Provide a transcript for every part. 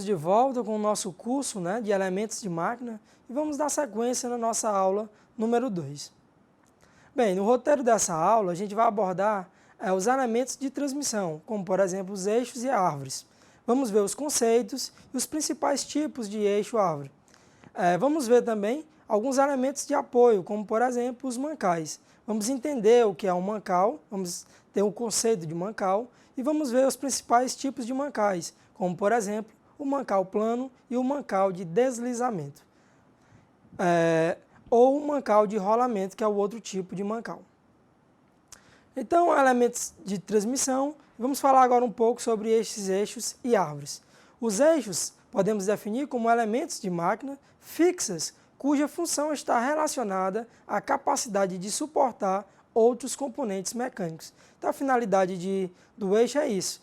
Estamos de volta com o nosso curso, de elementos de máquina e vamos dar sequência na nossa aula número 2. Bem, no roteiro dessa aula a gente vai abordar os elementos de transmissão, como por exemplo os eixos e árvores. Vamos ver os conceitos e os principais tipos de eixo-árvore. Vamos ver também alguns elementos de apoio, como por exemplo os mancais. Vamos entender o que é um mancal, vamos ter o conceito de mancal e vamos ver os principais tipos de mancais, como por exemplo o mancal plano e o mancal de deslizamento. Ou o mancal de rolamento, que é o outro tipo de mancal. Então, elementos de transmissão, vamos falar agora um pouco sobre esses eixos e árvores. Os eixos podemos definir como elementos de máquina fixas, cuja função está relacionada à capacidade de suportar outros componentes mecânicos. Então, a finalidade do eixo é isso,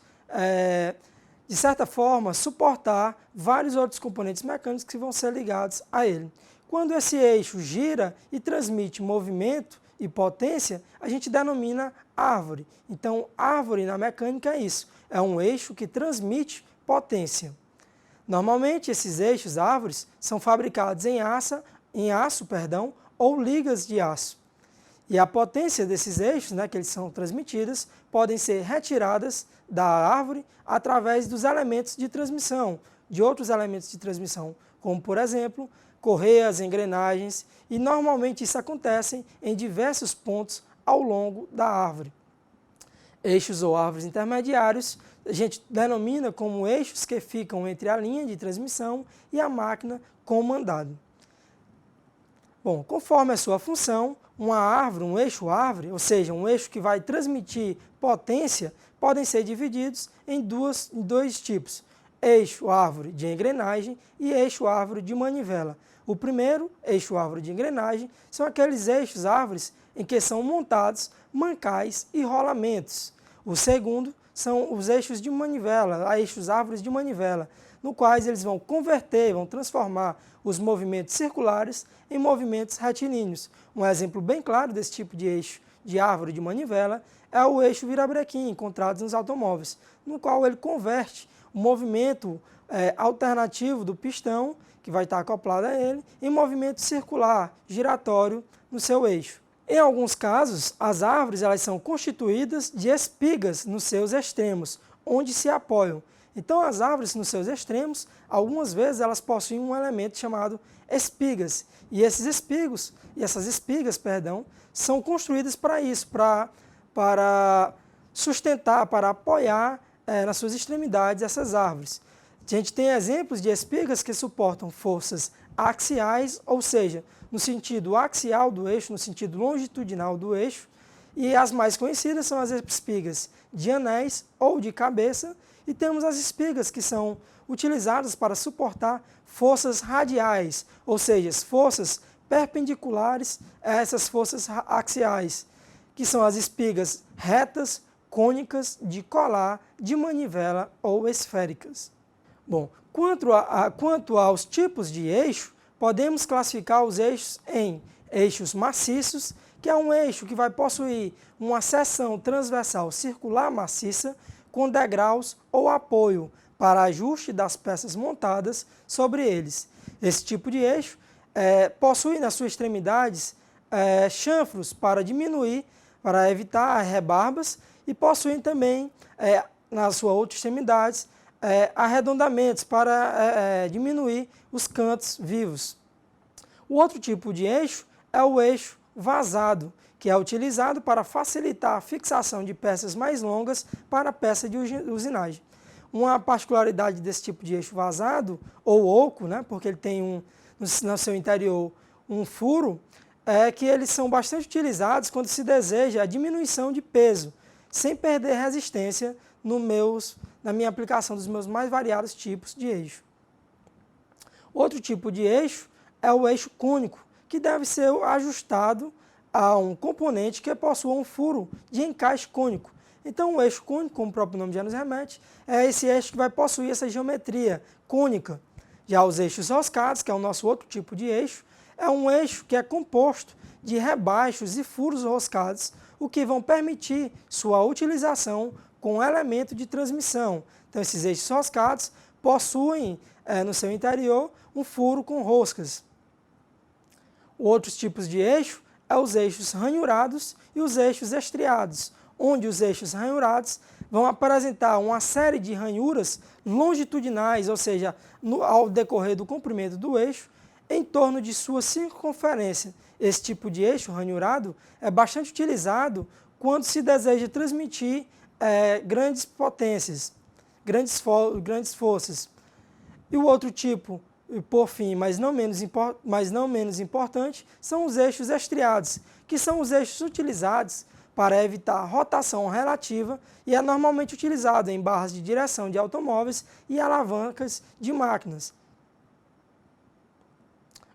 de certa forma, suportar vários outros componentes mecânicos que vão ser ligados a ele. Quando esse eixo gira e transmite movimento e potência, a gente denomina árvore. Então, árvore na mecânica é isso, é um eixo que transmite potência. Normalmente, esses eixos, árvores, são fabricados em aço, ou ligas de aço. E a potência desses eixos, que eles são transmitidas, podem ser retiradas da árvore através dos elementos de transmissão, de outros elementos de transmissão, como, por exemplo, correias, engrenagens, e normalmente isso acontece em diversos pontos ao longo da árvore. Eixos ou árvores intermediários, a gente denomina como eixos que ficam entre a linha de transmissão e a máquina comandada. Bom, conforme a sua função, uma árvore, um eixo-árvore, ou seja, um eixo que vai transmitir potência, podem ser divididos em dois tipos, eixo-árvore de engrenagem e eixo-árvore de manivela. O primeiro, eixo-árvore de engrenagem, são aqueles eixos-árvores em que são montados mancais e rolamentos. O segundo são os eixos de manivela, eixos-árvores de manivela, no quais eles vão converter, vão transformar os movimentos circulares em movimentos retilíneos. Um exemplo bem claro desse tipo de eixo de árvore de manivela é o eixo virabrequim, encontrado nos automóveis, no qual ele converte o movimento alternativo do pistão, que vai estar acoplado a ele, em movimento circular, giratório, no seu eixo. Em alguns casos, as árvores elas são constituídas de espigas nos seus extremos, onde se apoiam. Então, as árvores nos seus extremos, algumas vezes elas possuem um elemento chamado espigas. E essas espigas, são construídas para isso, para sustentar, para apoiar nas suas extremidades essas árvores. A gente tem exemplos de espigas que suportam forças axiais, ou seja, no sentido axial do eixo, no sentido longitudinal do eixo, e as mais conhecidas são as espigas de anéis ou de cabeça, e temos as espigas que são utilizadas para suportar forças radiais, ou seja, forças perpendiculares a essas forças axiais, que são as espigas retas, cônicas, de colar, de manivela ou esféricas. Bom, quanto aos tipos de eixo, podemos classificar os eixos em eixos maciços, que é um eixo que vai possuir uma seção transversal circular maciça, com degraus ou apoio para ajuste das peças montadas sobre eles. Esse tipo de eixo possui nas suas extremidades chanfros para evitar rebarbas, e possuem também, nas suas outras extremidades, arredondamentos para diminuir os cantos vivos. O outro tipo de eixo é o eixo vazado, que é utilizado para facilitar a fixação de peças mais longas para a peça de usinagem. Uma particularidade desse tipo de eixo vazado, ou oco, porque ele tem no seu interior um furo, é que eles são bastante utilizados quando se deseja a diminuição de peso, sem perder resistência na minha aplicação dos meus mais variados tipos de eixo. Outro tipo de eixo é o eixo cônico, que deve ser ajustado a um componente que possua um furo de encaixe cônico. Então, o eixo cônico, como o próprio nome já nos remete, é esse eixo que vai possuir essa geometria cônica. Já os eixos roscados, que é o nosso outro tipo de eixo, é um eixo que é composto de rebaixos e furos roscados, o que vão permitir sua utilização com elemento de transmissão. Então, esses eixos roscados possuem no seu interior um furo com roscas. Outros tipos de eixo são os eixos ranhurados e os eixos estriados, onde os eixos ranhurados vão apresentar uma série de ranhuras longitudinais, ou seja, ao decorrer do comprimento do eixo, em torno de sua circunferência. Esse tipo de eixo ranhurado é bastante utilizado quando se deseja transmitir grandes potências, grandes forças. E o outro tipo, por fim, mas não menos importante, são os eixos estriados, que são os eixos utilizados para evitar rotação relativa e é normalmente utilizado em barras de direção de automóveis e alavancas de máquinas.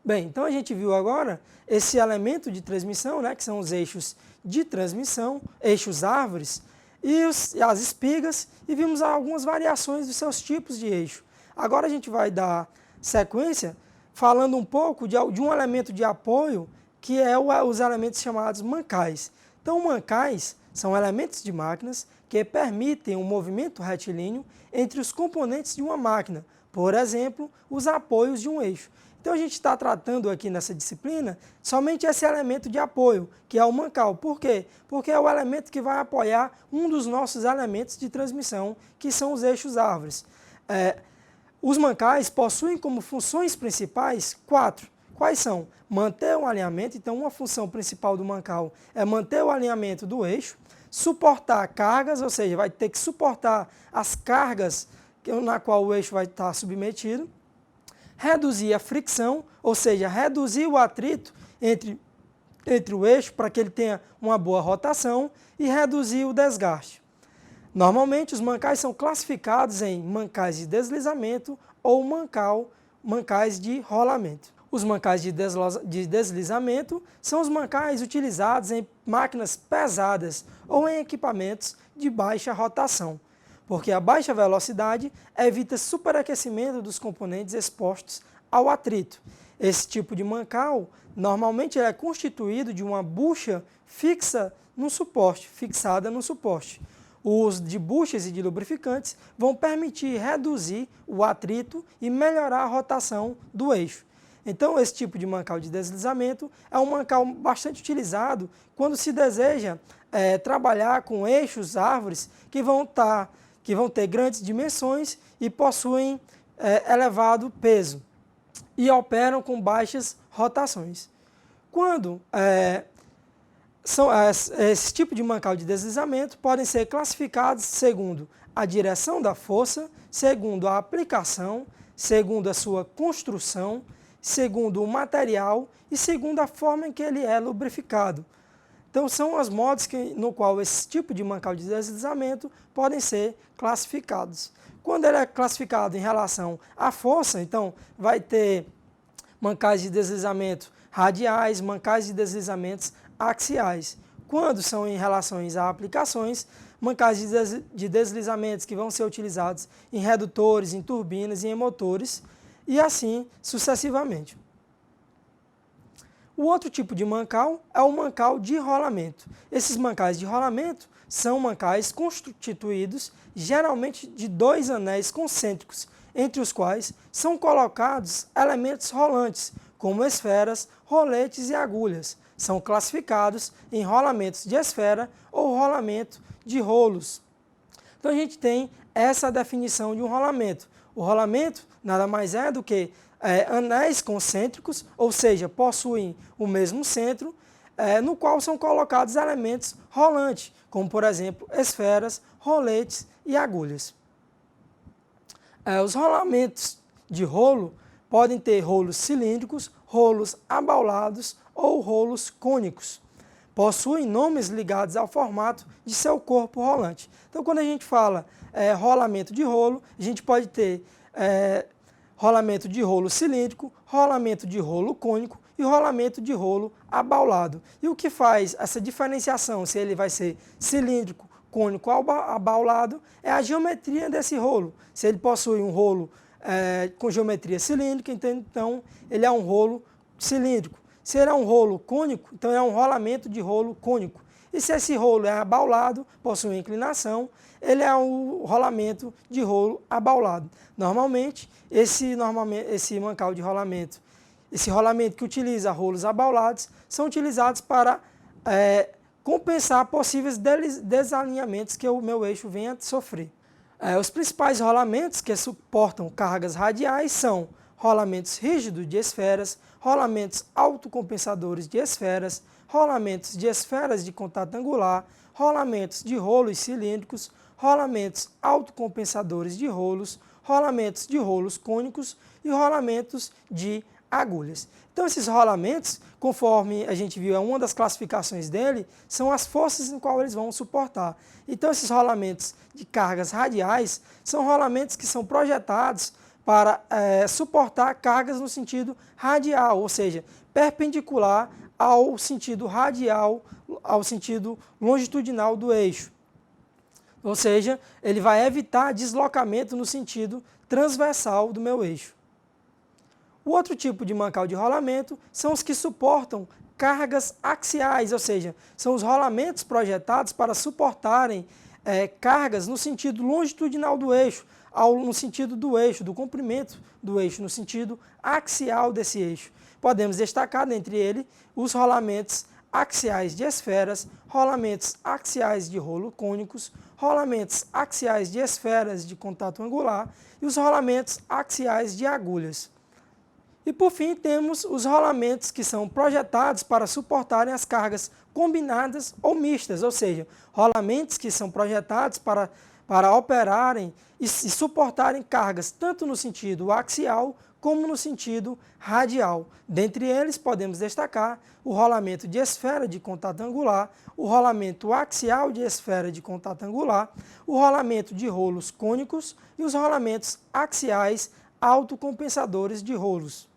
Bem, então a gente viu agora esse elemento de transmissão, que são os eixos de transmissão, eixos árvores, e as espigas, e vimos algumas variações dos seus tipos de eixo. Agora a gente vai dar sequência falando um pouco de um elemento de apoio, que é os elementos chamados mancais. Então, mancais são elementos de máquinas que permitem um movimento retilíneo entre os componentes de uma máquina, por exemplo, os apoios de um eixo. Então, a gente está tratando aqui nessa disciplina somente esse elemento de apoio, que é o mancal. Por quê? Porque é o elemento que vai apoiar um dos nossos elementos de transmissão, que são os eixos árvores. Os mancais possuem como funções principais 4. Quais são? Manter o alinhamento, então uma função principal do mancal é manter o alinhamento do eixo, suportar cargas, ou seja, vai ter que suportar as cargas na qual o eixo vai estar submetido, reduzir a fricção, ou seja, reduzir o atrito entre o eixo para que ele tenha uma boa rotação e reduzir o desgaste. Normalmente, os mancais são classificados em mancais de deslizamento ou mancais de rolamento. Os mancais de deslizamento são os mancais utilizados em máquinas pesadas ou em equipamentos de baixa rotação, porque a baixa velocidade evita superaquecimento dos componentes expostos ao atrito. Esse tipo de mancal, normalmente é constituído de uma bucha fixada no suporte. O uso de buchas e de lubrificantes vão permitir reduzir o atrito e melhorar a rotação do eixo. Então, esse tipo de mancal de deslizamento é um mancal bastante utilizado quando se deseja trabalhar com eixos, árvores, que vão ter grandes dimensões e possuem elevado peso e operam com baixas rotações. Quando esse tipo de mancal de deslizamento podem ser classificados segundo a direção da força, segundo a aplicação, segundo a sua construção, segundo o material e segundo a forma em que ele é lubrificado. Então, são os modos no qual esse tipo de mancal de deslizamento podem ser classificados. Quando ele é classificado em relação à força, então, vai ter mancais de deslizamento radiais, mancais de deslizamentos axiais. Quando são em relação a aplicações, mancais de deslizamentos que vão ser utilizados em redutores, em turbinas e em motores, e assim sucessivamente. O outro tipo de mancal é o mancal de rolamento. Esses mancais de rolamento são mancais constituídos geralmente de 2 anéis concêntricos, entre os quais são colocados elementos rolantes, como esferas, roletes e agulhas. São classificados em rolamentos de esfera ou rolamento de rolos. Então a gente tem essa definição de um rolamento. O rolamento nada mais é do que anéis concêntricos, ou seja, possuem o mesmo centro, no qual são colocados elementos rolantes, como por exemplo esferas, roletes e agulhas. Os rolamentos de rolo podem ter rolos cilíndricos, rolos abaulados ou rolos cônicos. Possuem nomes ligados ao formato de seu corpo rolante. Então, quando a gente fala rolamento de rolo, a gente pode ter rolamento de rolo cilíndrico, rolamento de rolo cônico e rolamento de rolo abaulado. E o que faz essa diferenciação, se ele vai ser cilíndrico, cônico ou abaulado, é a geometria desse rolo. Se ele possui um rolo com geometria cilíndrica, então ele é um rolo cilíndrico. Se ele é um rolo cônico, então é um rolamento de rolo cônico. E se esse rolo é abaulado, possui inclinação, ele é um rolamento de rolo abaulado. Normalmente, esse mancal de rolamento, esse rolamento que utiliza rolos abaulados, são utilizados para compensar possíveis desalinhamentos que o meu eixo venha a sofrer. Os principais rolamentos que suportam cargas radiais são rolamentos rígidos de esferas, rolamentos autocompensadores de esferas, rolamentos de esferas de contato angular, rolamentos de rolos cilíndricos, rolamentos autocompensadores de rolos cônicos e rolamentos de agulhas. Então, esses rolamentos, conforme a gente viu, é uma das classificações dele, são as forças em qual eles vão suportar. Então, esses rolamentos de cargas radiais são rolamentos que são projetados para suportar cargas no sentido radial, ou seja, perpendicular ao sentido radial, ao sentido longitudinal do eixo. Ou seja, ele vai evitar deslocamento no sentido transversal do meu eixo. O outro tipo de mancal de rolamento são os que suportam cargas axiais, ou seja, são os rolamentos projetados para suportarem cargas no sentido longitudinal do eixo, no sentido do eixo, do comprimento do eixo, no sentido axial desse eixo. Podemos destacar dentre ele os rolamentos axiais de esferas, rolamentos axiais de rolo cônicos, rolamentos axiais de esferas de contato angular e os rolamentos axiais de agulhas. E por fim temos os rolamentos que são projetados para suportarem as cargas combinadas ou mistas, ou seja, rolamentos que são projetados para operarem e suportarem cargas tanto no sentido axial como no sentido radial. Dentre eles podemos destacar o rolamento de esfera de contato angular, o rolamento axial de esfera de contato angular, o rolamento de rolos cônicos e os rolamentos axiais autocompensadores de rolos.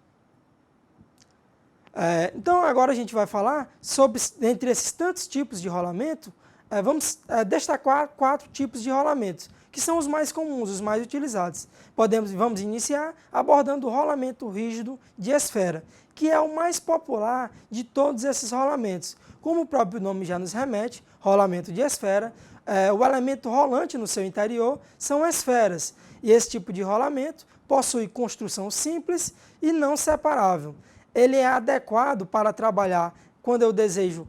Então, agora a gente vai falar sobre, entre esses tantos tipos de rolamento, vamos destacar 4 tipos de rolamentos, que são os mais comuns, os mais utilizados. Vamos iniciar abordando o rolamento rígido de esfera, que é o mais popular de todos esses rolamentos. Como o próprio nome já nos remete, rolamento de esfera, o elemento rolante no seu interior são esferas, e esse tipo de rolamento possui construção simples e não separável. Ele é adequado para trabalhar quando eu desejo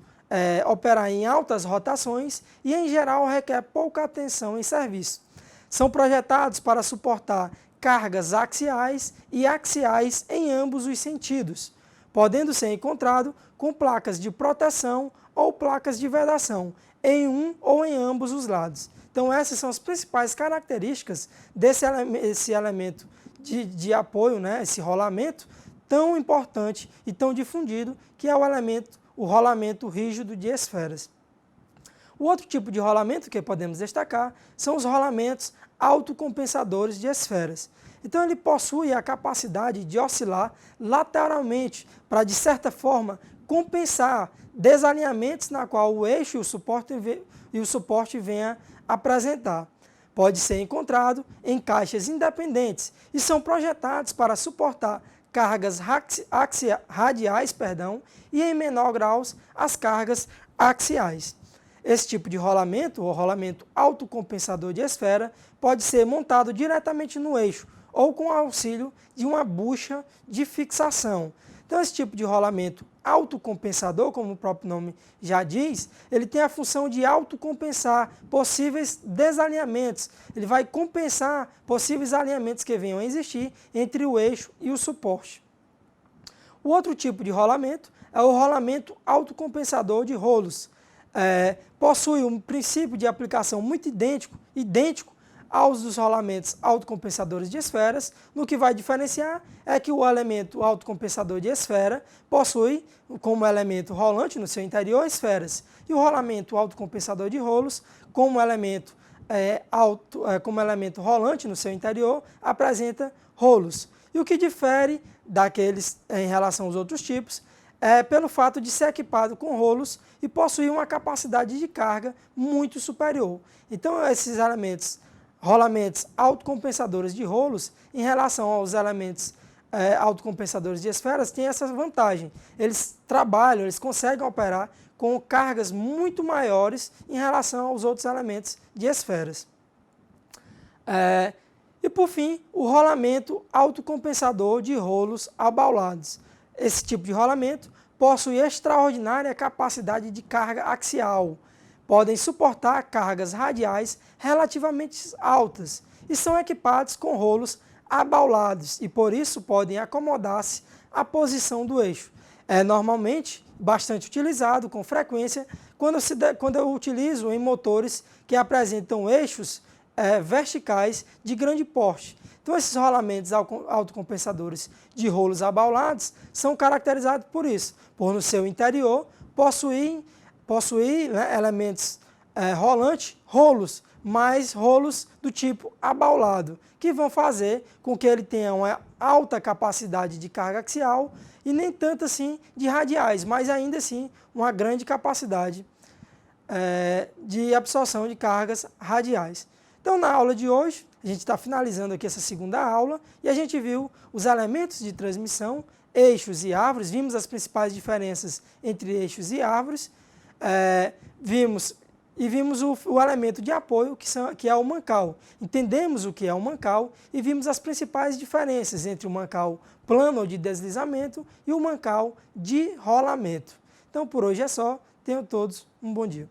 operar em altas rotações e, em geral, requer pouca atenção em serviço. São projetados para suportar cargas axiais e axiais em ambos os sentidos, podendo ser encontrado com placas de proteção ou placas de vedação em um ou em ambos os lados. Então, essas são as principais características desse elemento de apoio, né, esse rolamento, tão importante e tão difundido, que é o rolamento rígido de esferas. O outro tipo de rolamento que podemos destacar são os rolamentos autocompensadores de esferas. Então, ele possui a capacidade de oscilar lateralmente para, de certa forma, compensar desalinhamentos na qual o eixo e o suporte venha apresentar. Pode ser encontrado em caixas independentes e são projetados para suportar cargas radiais, e em menor grau as cargas axiais. Esse tipo de rolamento, ou rolamento autocompensador de esfera, pode ser montado diretamente no eixo ou com o auxílio de uma bucha de fixação. Então, esse tipo de rolamento autocompensador, como o próprio nome já diz, ele tem a função de autocompensar possíveis desalinhamentos. Ele vai compensar possíveis alinhamentos que venham a existir entre o eixo e o suporte. O outro tipo de rolamento é o rolamento autocompensador de rolos. Possui um princípio de aplicação muito idêntico aos dos rolamentos autocompensadores de esferas. No que vai diferenciar é que o elemento autocompensador de esfera possui como elemento rolante no seu interior esferas, e o rolamento autocompensador de rolos como elemento rolante no seu interior apresenta rolos. E o que difere daqueles em relação aos outros tipos é pelo fato de ser equipado com rolos e possuir uma capacidade de carga muito superior. Então, esses rolamentos autocompensadores de rolos, em relação aos elementos autocompensadores de esferas têm essa vantagem. Eles trabalham, eles conseguem operar com cargas muito maiores em relação aos outros elementos de esferas. E por fim, o rolamento autocompensador de rolos abaulados. Esse tipo de rolamento possui extraordinária capacidade de carga axial. Podem suportar cargas radiais relativamente altas e são equipados com rolos abaulados e por isso podem acomodar-se à posição do eixo. É normalmente bastante utilizado com frequência quando eu utilizo em motores que apresentam eixos verticais de grande porte. Então, esses rolamentos autocompensadores de rolos abaulados são caracterizados por isso, por no seu interior possuir elementos rolos, mas rolos do tipo abaulado, que vão fazer com que ele tenha uma alta capacidade de carga axial e nem tanto assim de radiais, mas ainda assim uma grande capacidade de absorção de cargas radiais. Então, na aula de hoje, a gente está finalizando aqui essa segunda aula e a gente viu os elementos de transmissão, eixos e árvores, vimos as principais diferenças entre eixos e árvores, vimos o elemento de apoio, que é o mancal. Entendemos o que é o mancal e vimos as principais diferenças entre o mancal plano ou de deslizamento e o mancal de rolamento. Então, por hoje é só. Tenham todos um bom dia.